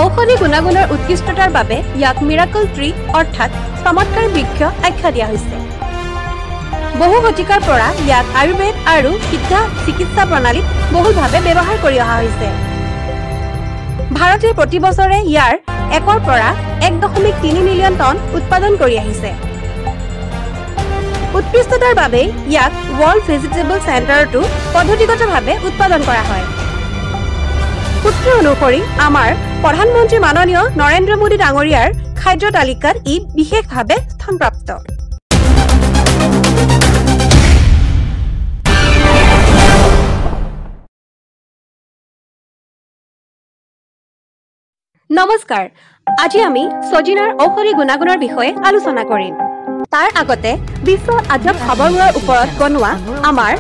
ঔষধি গুণাগুণৰ উৎকৃষ্টতাৰ বাবে ইয়াক মিৰাকল ট্ৰী অৰ্থাৎ চমৎকাৰ বৃক্ষ আখ্যা দিয়া হৈছে। বহু শতিকাৰ পৰা ইয়াক আয়ুৰ্বেদ আৰু সিদ্ধ চিকিৎসা প্ৰণালীত বহুলভাৱে ব্যৱহাৰ কৰি অহা হৈছে। ভাৰতে প্ৰতি বছৰে ইয়াৰ 1 পৰা 1.3 মিলিয়ন টন উৎপাদন কৰি আহিছে। উৎকৃষ্টতাৰ বাবে ইয়াক ৱৰ্ল্ড ভেজিটেবল চেণ্টাৰতো পদ্ধতিগতভাৱে উৎপাদন কৰা হয়। সূত্ৰ অনুসৰি আমাৰ প্ৰধানমন্ত্ৰী মাননীয় নৰেন্দ্ৰ মোদী ডাঙৰীয়াৰ খাদ্য তালিকাত ই বিশেষভাৱে স্থানপ্ৰাপ্ত। নমস্কাৰ, আজি আমি সজিনাৰ ঔষধি গুণাগুণৰ বিষয়ে আলোচনা কৰিম। তাৰ আগতে বিশ্বৰ আজব খবৰবোৰৰ ওপৰত বনোৱা আমাৰ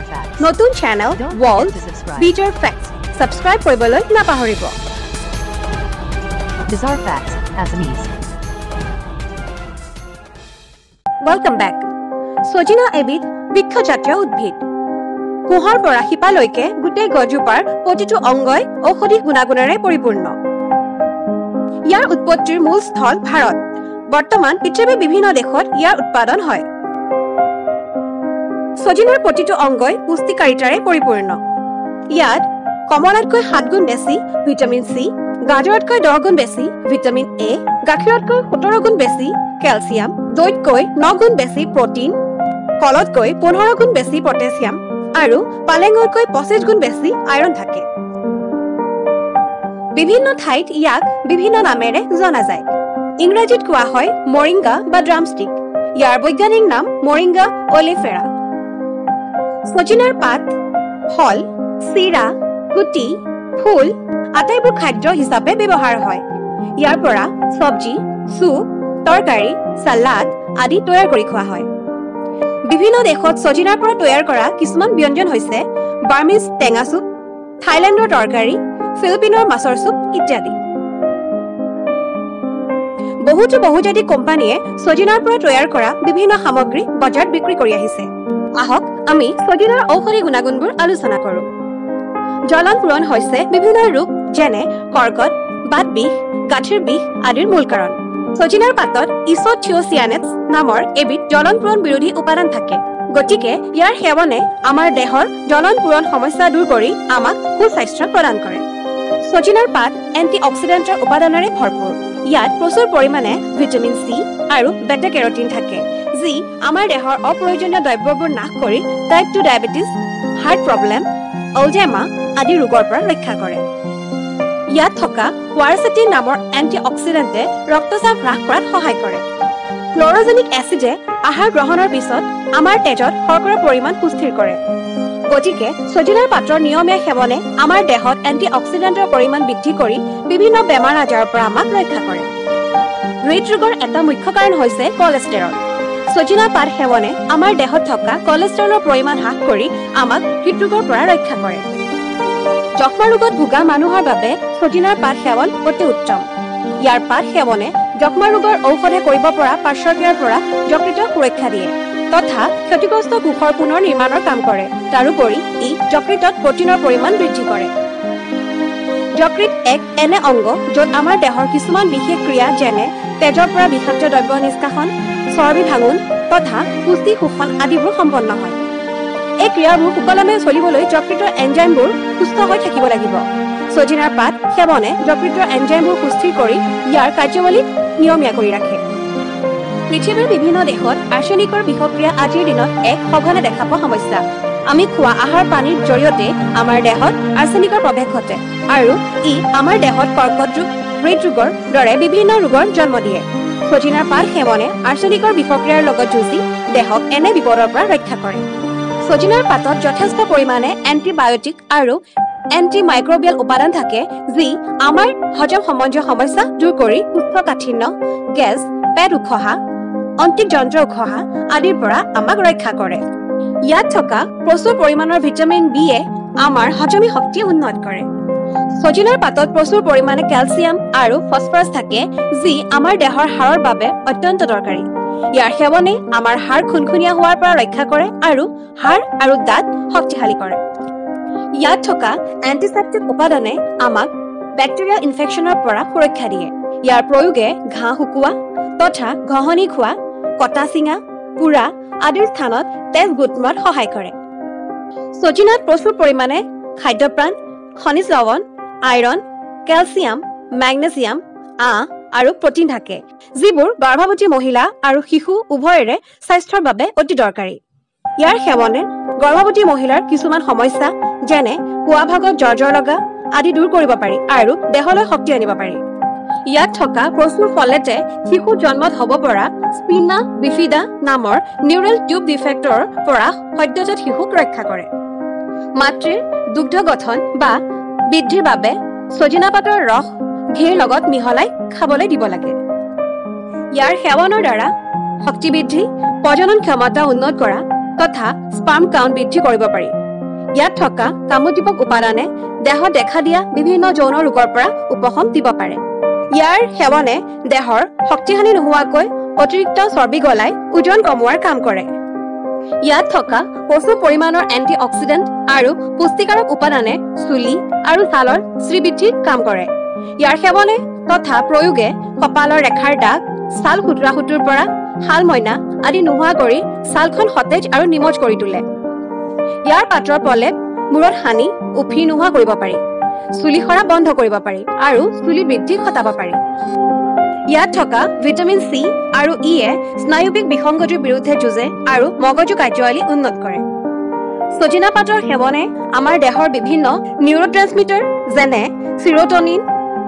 নতুন চেনেল ৱৰ্ল্ড বিজাৰ ফেক্টছ সাবস্ক্ৰাইব কৰিবলৈ নাপাহৰিব। Bizarre Facts, Assamese. Welcome back. সজিনা এবিধ বৃক্ষজাতীয় উদ্ভিদ। কুহৰ পৰা শিপালৈকে গোটেই গছজোপাৰ প্ৰতিটো অংগই ঔষধি গুণাগুণেৰে পৰিপূৰ্ণ। ইয়াৰ উৎপত্তিৰ মূল স্থল ভাৰত। বৰ্তমান পৃথিৱীৰ বিভিন্ন দেশত ইয়াৰ উৎপাদন হয়। সজিনাৰ প্ৰতিটো অংগই পুষ্টিকাৰিতাৰে পৰিপূৰ্ণ। ইয়াত কমলাতকৈ 7 গুণ বেছি ভিটামিন চি, গাজৰতকৈ 10 গুণ বেছি ভিটামিন এ, গাখীৰতকৈ 17 গুণ বেছি কেলচিয়াম, দৈতকৈ 9 গুণ বেছি প্ৰটিন, কলতকৈ 15 গুণ বেছি পটেছিয়াম আৰু পালেঙতকৈ 25 গুণ বেছি আইৰণ থাকে। বিভিন্ন ঠাইত ইয়াক বিভিন্ন নামেৰে জনা যায়। ইংৰাজীত কোৱা হয় মৰিংগা বা ড্ৰামষ্টিক। ইয়াৰ বৈজ্ঞানিক নাম মৰিংগা অলিফেৰা। সজিনাৰ পাত, ফল, চিৰা, গুটি, ফুল আটাইবোৰ খাদ্য হিচাপে ব্যৱহাৰ হয়। ইয়াৰ পৰা চব্জি, চুপ, তৰকাৰী, সালাড আদি তৈয়াৰ কৰি খোৱা হয়। বিভিন্ন দেশত সজিনাৰ পৰা তৈয়াৰ কৰা কিছুমান ব্যঞ্জন হৈছে বাৰ্মিজ টেঙা চুপ, থাইলেণ্ডৰ তৰকাৰী, ফিলিপিনৰ মাছৰ চুপ ইত্যাদি। বহুতো বহুজাতিক কোম্পানীয়ে সজিনাৰ পৰা তৈয়াৰ কৰা বিভিন্ন সামগ্ৰী বজাৰত বিক্ৰী কৰি আহিছে। আহক আমি সজিনাৰ ঔষধি গুণাগুণবোৰ আলোচনা কৰোঁ। জ্বলন পূৰণ হৈছে বিভিন্ন ৰোগ যেনে কৰ্কট, বাত বিষ, গাঁঠিৰ বিষ আদিৰ মূল কাৰণ। সজিনাৰ পাতত ইছ'থিঅচিয়ানেটছ নামৰ এবিধ জ্বলন পূৰণ বিৰোধী উপাদান থাকে। গতিকে ইয়াৰ সেৱনে আমাৰ দেহৰ জ্বলন পূৰণ সমস্যা দূৰ কৰি আমাক সুস্বাস্থ্য প্ৰদান কৰে। সজিনাৰ পাত এণ্টি অক্সিডেণ্টৰ উপাদানেৰে ভৰপূৰ। ইয়াত প্ৰচুৰ পৰিমাণে ভিটামিন চি আৰু বেটা কেৰটিন থাকে, যি আমাৰ দেহৰ অপ্ৰয়োজনীয় দ্ৰব্যবোৰ নাশ কৰি টাইপ 2 ডায়েবেটিছ, হাৰ্ট প্ৰব্লেম, অলজেমা আদি ৰোগৰ পৰা ৰক্ষা কৰে। ইয়াত থকা কোৱাৰচেটিন নামৰ এণ্টি অক্সিডেণ্টে ৰক্তচাপ হ্ৰাস কৰাত সহায় কৰে। ক্ল'ৰজেনিক এচিডে আহাৰ গ্ৰহণৰ পিছত আমাৰ তেজত শৰ্কৰাৰ পৰিমাণ সুস্থিৰ কৰে। গতিকে সজিনাৰ পাতৰ নিয়মীয়া সেৱনে আমাৰ দেহত এণ্টি অক্সিডেণ্টৰ পৰিমাণ বৃদ্ধি কৰি বিভিন্ন বেমাৰ আজাৰৰ পৰা আমাক ৰক্ষা কৰে। হৃদৰোগৰ এটা মুখ্য কাৰণ হৈছে কলেষ্টৰল। সজিনা পাত সেৱনে আমাৰ দেহত থকা কলেষ্টৰলৰ পৰিমাণ হ্ৰাস কৰি আমাক হৃদৰোগৰ পৰা ৰক্ষা কৰে। যক্ষ্মা ৰোগত ভোগা মানুহৰ বাবে সজিনাৰ পাত সেৱন অতি উত্তম। ইয়াৰ পাত সেৱনে যক্ষ্মা ৰোগৰ ঔষধে কৰিব পৰা পাৰ্শ্বক্ৰিয়াৰ পৰা যকৃত সুৰক্ষা দিয়ে তথা ক্ষতিগ্ৰস্ত কোষৰ পুনৰ নিৰ্মাণৰ কাম কৰে। তাৰোপৰি ই যকৃতত প্ৰটিনৰ পৰিমাণ বৃদ্ধি কৰে। যকৃত এক এনে অংগ য'ত আমাৰ দেহৰ কিছুমান বিশেষ ক্ৰিয়া যেনে তেজৰ পৰা বিষাক্ত দ্ৰব্য নিষ্কাশন, চৰ্বি ভাঙোন তথা পুষ্টি শোষণ আদিবোৰ সম্পন্ন হয়। এই ক্ৰিয়াবোৰ সুকলমে চলিবলৈ যকৃতৰ এনজাইমবোৰ সুস্থ হৈ থাকিব লাগিব। সজিনাৰ পাত সেৱনে যকৃতৰ এনজাইমবোৰ সুস্থিৰ কৰি ইয়াৰ কাৰ্যাৱলী নিয়মীয়া কৰি ৰাখে। পৃথিৱীৰ বিভিন্ন দেশত আৰ্ছেনিকৰ বিষক্ৰিয়া আজিৰ দিনত এক সঘনে দেখা পোৱা সমস্যা। আমি খোৱা আহাৰ পানীৰ জৰিয়তে আমাৰ দেহত আৰ্ছেনিকৰ প্ৰৱেশ ঘটে আৰু ই আমাৰ দেহত কৰ্কট ৰোগ, হৃদৰোগৰ দৰে বিভিন্ন ৰোগৰ জন্ম দিয়ে। সজিনাৰ পাত সেৱনে আৰ্ছেনিকৰ বিষক্ৰিয়াৰ লগত যুঁজি দেহক এনে বিপদৰ পৰা ৰক্ষা কৰে। সজিনাৰ পাতত যথেষ্ট পৰিমাণে এণ্টিবায়টিক আৰু এণ্টি মাইক্ৰবিয়েল উপাদান থাকে, যি আমাৰ হজম সম্বন্ধীয় সমস্যা দূৰ কৰি কোষ্ঠকাঠিন্য, গেছ, পেট উখহা, অন্ত্ৰিক যন্ত্ৰ উখহা আদিৰ পৰা আমাক ৰক্ষা কৰে। ইয়াত থকা প্ৰচুৰ পৰিমাণৰ ভিটামিন বিয়ে আমাৰ হজমী শক্তি উন্নত কৰে। সজিনাৰ পাতত প্ৰচুৰ পৰিমাণে কেলচিয়াম আৰু ফছফৰাছ থাকে, যি আমাৰ দেহৰ হাড়ৰ বাবে অত্যন্ত দৰকাৰী। ইয়াৰ সেৱনে আমাৰ হাড় খুনখুনীয়া হোৱাৰ পৰা ৰক্ষা কৰে আৰু হাড় আৰু দাঁত শক্তিশালী কৰে। ইয়াত থকা এণ্টিছেপ্টিক উপাদানে আমাক বেক্টেৰিয়েল ইনফেকশ্যনৰ পৰা সুৰক্ষা দিয়ে। ইয়াৰ প্ৰয়োগে ঘাঁ শুকোৱা তথা ঘহনি খোৱা, কটা চিঙা, পোৰা আদিৰ স্থানত তেজ গোট মৰাত সহায় কৰে। সজিনাত প্ৰচুৰ পৰিমাণে খাদ্যপ্ৰাণ, খনিজ লৱণ, আইৰণ, কেলছিয়াম, মেগনেছিয়াম, আঁহ আৰু প্ৰটিন থাকে, যিবোৰ গৰ্ভৱতী মহিলা আৰু শিশু উভয়ৰে স্বাস্থ্যৰ বাবে অতি দৰকাৰী। ইয়াৰ সেৱনে গৰ্ভৱতী মহিলাৰ কিছুমান সমস্যা যেনে পুৱা ভাগত জ্বৰ লগা আদি দূৰ কৰিব পাৰি আৰু দেহলৈ শক্তি আনিব পাৰি। ইয়াত থকা প্ৰচুৰ ফলেটে শিশু জন্মত হ'ব পৰা স্পিনা বিফিডা নামৰ নিউৰেল টিউব ডিফেক্টৰ পৰা সদ্যজাত শিশুক ৰক্ষা কৰে। মাতৃৰ দুগ্ধ গঠন বা বৃদ্ধিৰ বাবে সজিনা পাতৰ ৰস ঘিৰ লগত মিহলাই খাবলৈ দিব লাগে। ইয়াৰ সেৱনৰ দ্বাৰা শক্তি বৃদ্ধি, প্ৰজনন ক্ষমতা উন্নত কৰা তথা স্পাৰ্ম কাউণ্ট বৃদ্ধি কৰিব পাৰি। ইয়াত থকা কামোদ্দীপক উপাদানে দেহত দেখা দিয়া বিভিন্ন যৌন ৰোগৰ পৰা উপশম দিব পাৰে। ইয়াৰ সেৱনে দেহৰ শক্তিহানি নোহোৱাকৈ অতিৰিক্ত চৰ্বি গলাই ওজন কমোৱাৰ কাম কৰে। ইয়াত থকা প্ৰচুৰ পৰিমাণৰ এণ্টি অক্সিডেণ্ট আৰু পুষ্টিকাৰক উপাদানে চুলি আৰু ছালৰ শ্ৰীবৃদ্ধিৰ কাম কৰে। ইয়াৰ সেৱনে তথা প্ৰয়োগে কপালৰ ৰেখাৰ দাগ, ছাল সুতুৰাসুতুৰ পৰা শাল মইনা আদি নোহোৱা কৰি ছালখন সতেজ আৰু নিমজ কৰি তোলে। ইয়াৰ পাতৰ প্ৰলেপ মূৰত সানি উফি নোহোৱা কৰিব পাৰি, চুলি সৰা বন্ধ কৰিব পাৰি আৰু চুলি বৃদ্ধি ঘটাব পাৰি। ইয়াত থকা ভিটামিন চি আৰু ইয়ে স্নায়ুবিক বিসংগতিৰ বিৰুদ্ধে যুঁজে আৰু মগজু কাৰ্যাৱলী উন্নত কৰে। সজিনা পাতৰ সেৱনে আমাৰ দেহৰ বিভিন্ন নিউৰোট্ৰেন্সমিটাৰ যেনে চিৰ'টনিন,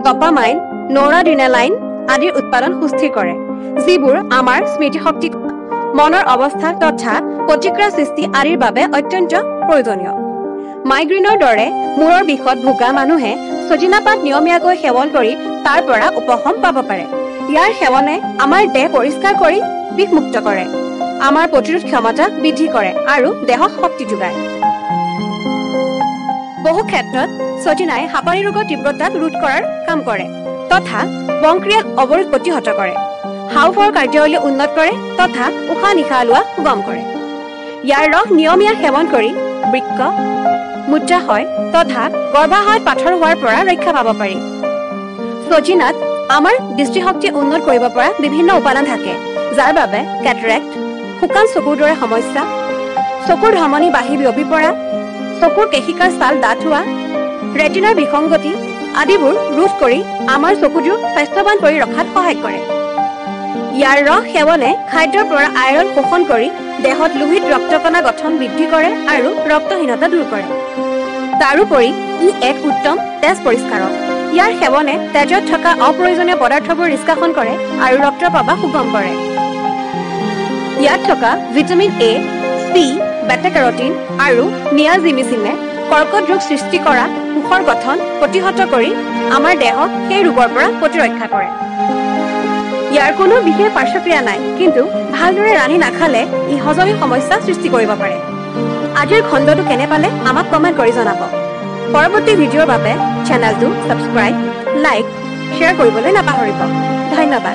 ডপামাইন, ন'ৰাড্ৰিনেলাইন আদিৰ উৎপাদন সুস্থিৰ কৰে, যিবোৰ আমাৰ স্মৃতিশক্তি, মনৰ অৱস্থা তথা প্ৰতিক্ৰিয়া সৃষ্টি আদিৰ বাবে অত্যন্ত প্ৰয়োজনীয়। মাইগ্ৰেনৰ দৰে মূৰৰ বিষত ভোগা মানুহে সজিনা পাত নিয়মীয়াকৈ সেৱন কৰি তাৰ পৰা উপশম পাব পাৰে। ইয়াৰ সেৱনে আমাৰ দেহ পৰিষ্কাৰ কৰি বিষমুক্ত কৰে, আমাৰ প্ৰতিৰোধ ক্ষমতা বৃদ্ধি কৰে আৰু দেহক শক্তি যোগায়। বহু ক্ষেত্ৰত সজিনাই হাঁপানি ৰোগৰ তীব্ৰতাক ৰোধ কৰাৰ কাম কৰে তথা বংক্ৰিয়াল অৱৰোধ প্ৰতিহত কৰে, হাওঁফাওঁৰ কাৰ্যাৱলী উন্নত কৰে তথা উশাহ নিশাহ লোৱা সুগম কৰে। ইয়াৰ ৰস নিয়মীয়া সেৱন কৰি বৃক্ক, মূত্ৰাশয় তথা গৰ্ভাশয়ত পাথৰ হোৱাৰ পৰা ৰক্ষা পাব পাৰি। সজিনাত আমাৰ দৃষ্টিশক্তি উন্নত কৰিব পৰা বিভিন্ন উপাদান থাকে, যাৰ বাবে কেটাৰেক্ট, শুকান চকুৰ দৰে সমস্যা, চকুৰ ধমনী বাঢ়ি বিয়পি পৰা, চকুৰ কেশিকাৰ ছাল ডাঠ হোৱা, ৰেটিনাৰ বিসংগতি আদিবোৰ ৰোধ কৰি আমাৰ চকুযোৰ স্বাস্থ্যৱান কৰি ৰখাত সহায় কৰে। ইয়াৰ ৰস সেৱনে খাদ্যৰ পৰা আইৰণ শোষণ কৰি দেহত লোহিত ৰক্তকণা গঠন বৃদ্ধি কৰে আৰু ৰক্তহীনতা দূৰ কৰে। তাৰোপৰি ই এক উত্তম তেজ পৰিষ্কাৰক। ইয়াৰ সেৱনে তেজত থকা অপ্ৰয়োজনীয় পদাৰ্থবোৰ নিষ্কাশন কৰে আৰু ৰক্তৰ প্ৰবাহ সুগম কৰে। ইয়াত থকা ভিটামিন এ, চি, বেটা কেৰটিন আৰু নিয়াজিমিচিনে কৰ্কট ৰোগ সৃষ্টি কৰা কোষৰ গঠন প্ৰতিহত কৰি আমাৰ দেহক সেই ৰোগৰ পৰা প্ৰতিৰক্ষা কৰে। ইয়াৰ কোনো বিশেষ পাৰ্শ্বক্ৰিয়া নাই, কিন্তু ভালদৰে ৰান্ধি নাখালে ই হজমী সমস্যা সৃষ্টি কৰিব পাৰে। আজিৰ খণ্ডটো কেনে পালে আমাক কমেণ্ট কৰি জনাব। পৰৱৰ্তী ভিডিঅ'ৰ বাবে চেনেলটো ছাবস্ক্ৰাইব, লাইক, শ্বেয়াৰ কৰিবলৈ নাপাহৰিব। ধন্যবাদ।